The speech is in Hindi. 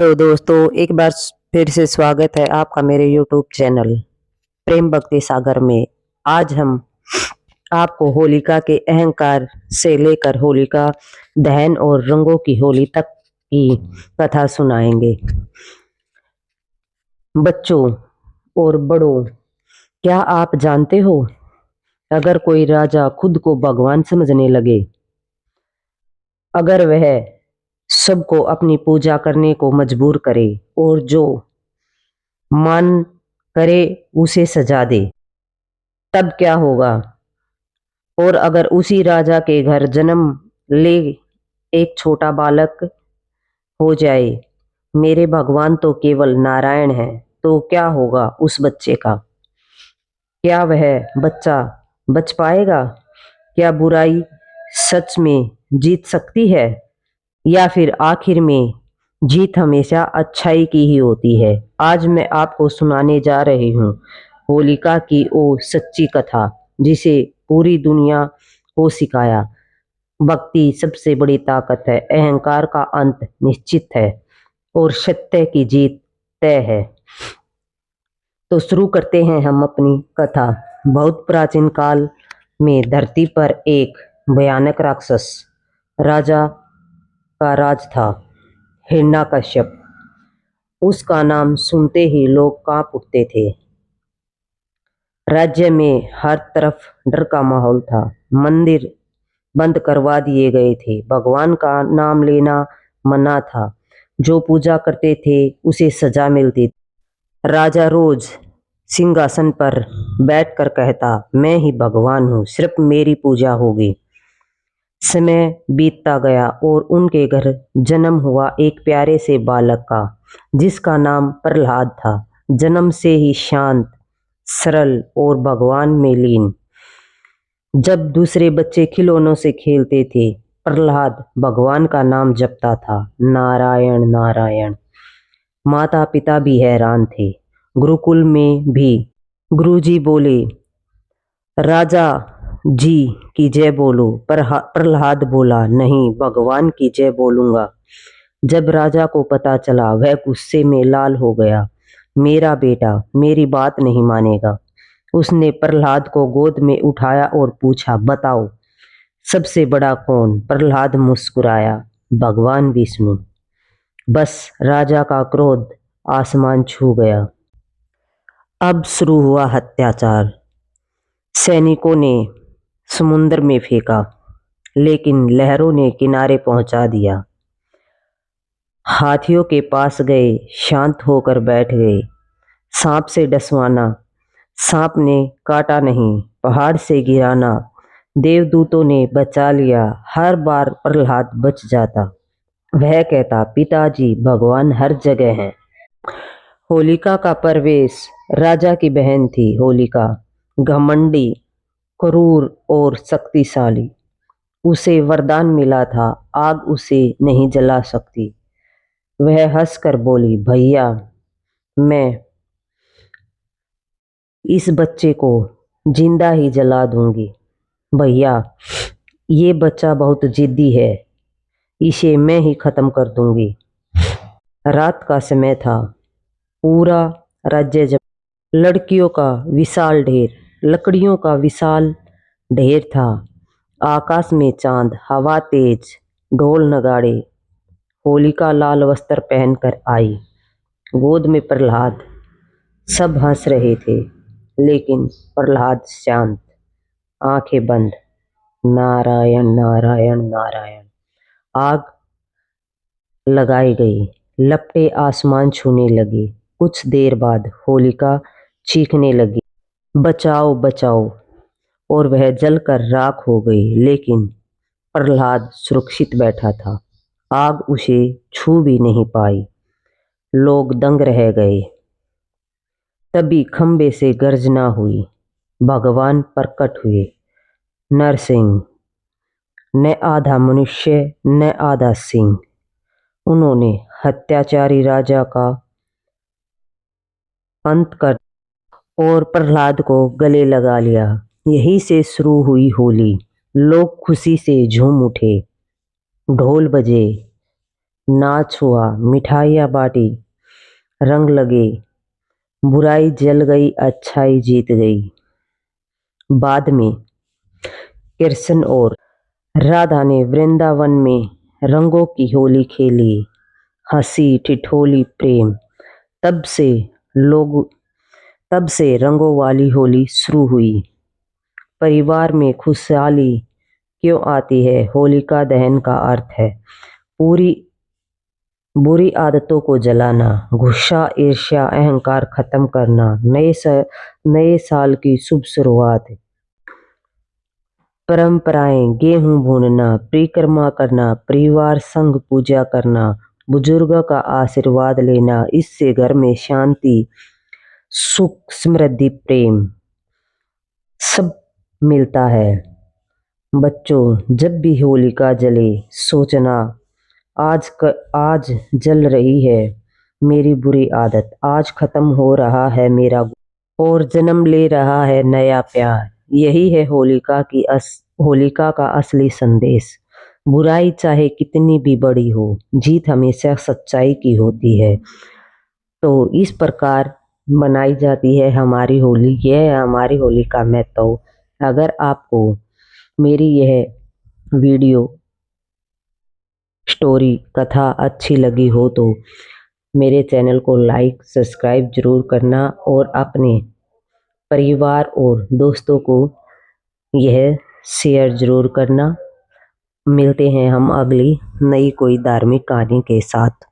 तो दोस्तों एक बार फिर से स्वागत है आपका मेरे YouTube चैनल प्रेम भक्ति सागर में। आज हम आपको होलिका के अहंकार से लेकर होलिका दहन और रंगों की होली तक की कथा सुनाएंगे। बच्चों और बड़ों, क्या आप जानते हो, अगर कोई राजा खुद को भगवान समझने लगे, अगर वह सबको अपनी पूजा करने को मजबूर करे और जो मान करे उसे सजा दे, तब क्या होगा? और अगर उसी राजा के घर जन्म ले एक छोटा बालक हो जाए, मेरे भगवान तो केवल नारायण है, तो क्या होगा उस बच्चे का? क्या वह बच्चा बच पाएगा? क्या बुराई सच में जीत सकती है, या फिर आखिर में जीत हमेशा अच्छाई की ही होती है? आज मैं आपको सुनाने जा रही हूँ होलिका की वो सच्ची कथा जिसे पूरी दुनिया को सिखाया। भक्ति सबसे बड़ी ताकत है, अहंकार का अंत निश्चित है और सत्य की जीत तय है। तो शुरू करते हैं हम अपनी कथा। बहुत प्राचीन काल में धरती पर एक भयानक राक्षस राजा का राज था, हिरण्यकश्यप। उसका नाम सुनते ही लोग कांप उठते थे। राज्य में हर तरफ डर का माहौल था। मंदिर बंद करवा दिए गए थे, भगवान का नाम लेना मना था, जो पूजा करते थे उसे सजा मिलती थी। राजा रोज सिंहासन पर बैठकर कहता, मैं ही भगवान हूँ, सिर्फ मेरी पूजा होगी। समय बीतता गया और उनके घर जन्म हुआ एक प्यारे से बालक का, जिसका नाम प्रहलाद था। जन्म से ही शांत, सरल और भगवान में लीन। जब दूसरे बच्चे खिलौनों से खेलते थे, प्रहलाद भगवान का नाम जपता था, नारायण नारायण। माता पिता भी हैरान थे। गुरुकुल में भी गुरुजी बोले, राजा जी की जय बोलो। प्रहलाद बोला, नहीं, भगवान की जय बोलूंगा। जब राजा को पता चला, वह गुस्से में लाल हो गया। मेरा बेटा मेरी बात नहीं मानेगा। उसने प्रहलाद को गोद में उठाया और पूछा, बताओ सबसे बड़ा कौन? प्रहलाद मुस्कुराया, भगवान विष्णु। बस राजा का क्रोध आसमान छू गया। अब शुरू हुआ अत्याचार। सैनिकों ने समुद्र में फेंका, लेकिन लहरों ने किनारे पहुंचा दिया। हाथियों के पास गए, शांत होकर बैठ गए। सांप से डसवाना, सांप ने काटा नहीं, पहाड़ से गिराना, देवदूतों ने बचा लिया। हर बार प्रहलाद बच जाता। वह कहता, पिताजी भगवान हर जगह हैं। होलिका का प्रवेश। राजा की बहन थी होलिका, घमंडी, क्रूर और शक्तिशाली। उसे वरदान मिला था, आग उसे नहीं जला सकती। वह हंसकर बोली, भैया मैं इस बच्चे को जिंदा ही जला दूंगी। भैया ये बच्चा बहुत जिद्दी है, इसे मैं ही खत्म कर दूंगी। रात का समय था। पूरा राज्य जब लड़कियों का विशाल ढेर, लकड़ियों का विशाल ढेर था। आकाश में चांद, हवा तेज, ढोल नगाड़े। होलिका लाल वस्त्र पहनकर आई, गोद में प्रहलाद। सब हंस रहे थे, लेकिन प्रहलाद शांत, आंखें बंद। नारायण नारायण नारायण। आग लगाई गई, लपटें आसमान छूने लगी। कुछ देर बाद होलिका चीखने लगी, बचाओ बचाओ, और वह जलकर राख हो गई। लेकिन प्रहलाद सुरक्षित बैठा था, आग उसे छू भी नहीं पाई। लोग दंग रह गए। तभी खंबे से गर्जना हुई, भगवान प्रकट हुए। नरसिंह, न आधा मनुष्य न आधा सिंह। उन्होंने हत्याचारी राजा का अंत कर और प्रहलाद को गले लगा लिया। यहीं से शुरू हुई होली। लोग खुशी से झूम उठे, ढोल बजे, नाच हुआ, मिठाइयाँ बाँटी, रंग लगे, बुराई जल गई, अच्छाई जीत गई। बाद में कृष्ण और राधा ने वृंदावन में रंगों की होली खेली, हंसी ठिठोली प्रेम। तब से लोग तब से रंगों वाली होली शुरू हुई। परिवार में खुशहाली क्यों आती है? होलिका दहन का अर्थ है पूरी बुरी आदतों को जलाना, गुस्सा, ईर्ष्या, अहंकार खत्म करना, नए साल की शुभ शुरुआत। परंपराएं, गेहूं भूनना, परिक्रमा करना, परिवार संग पूजा करना, बुजुर्गों का आशीर्वाद लेना, इससे घर में शांति, सुख, समृद्धि, प्रेम सब मिलता है। बच्चों, जब भी होलिका जले सोचना, आज जल रही है मेरी बुरी आदत, आज खत्म हो रहा है मेरा और जन्म ले रहा है नया प्यार। यही है होलिका का असली संदेश। बुराई चाहे कितनी भी बड़ी हो, जीत हमेशा सच्चाई की होती है। तो इस प्रकार मनाई जाती है हमारी होली। यह है हमारी होली का महत्व। अगर आपको मेरी यह वीडियो स्टोरी कथा अच्छी लगी हो तो मेरे चैनल को लाइक सब्सक्राइब जरूर करना और अपने परिवार और दोस्तों को यह शेयर जरूर करना। मिलते हैं हम अगली नई कोई धार्मिक कहानी के साथ।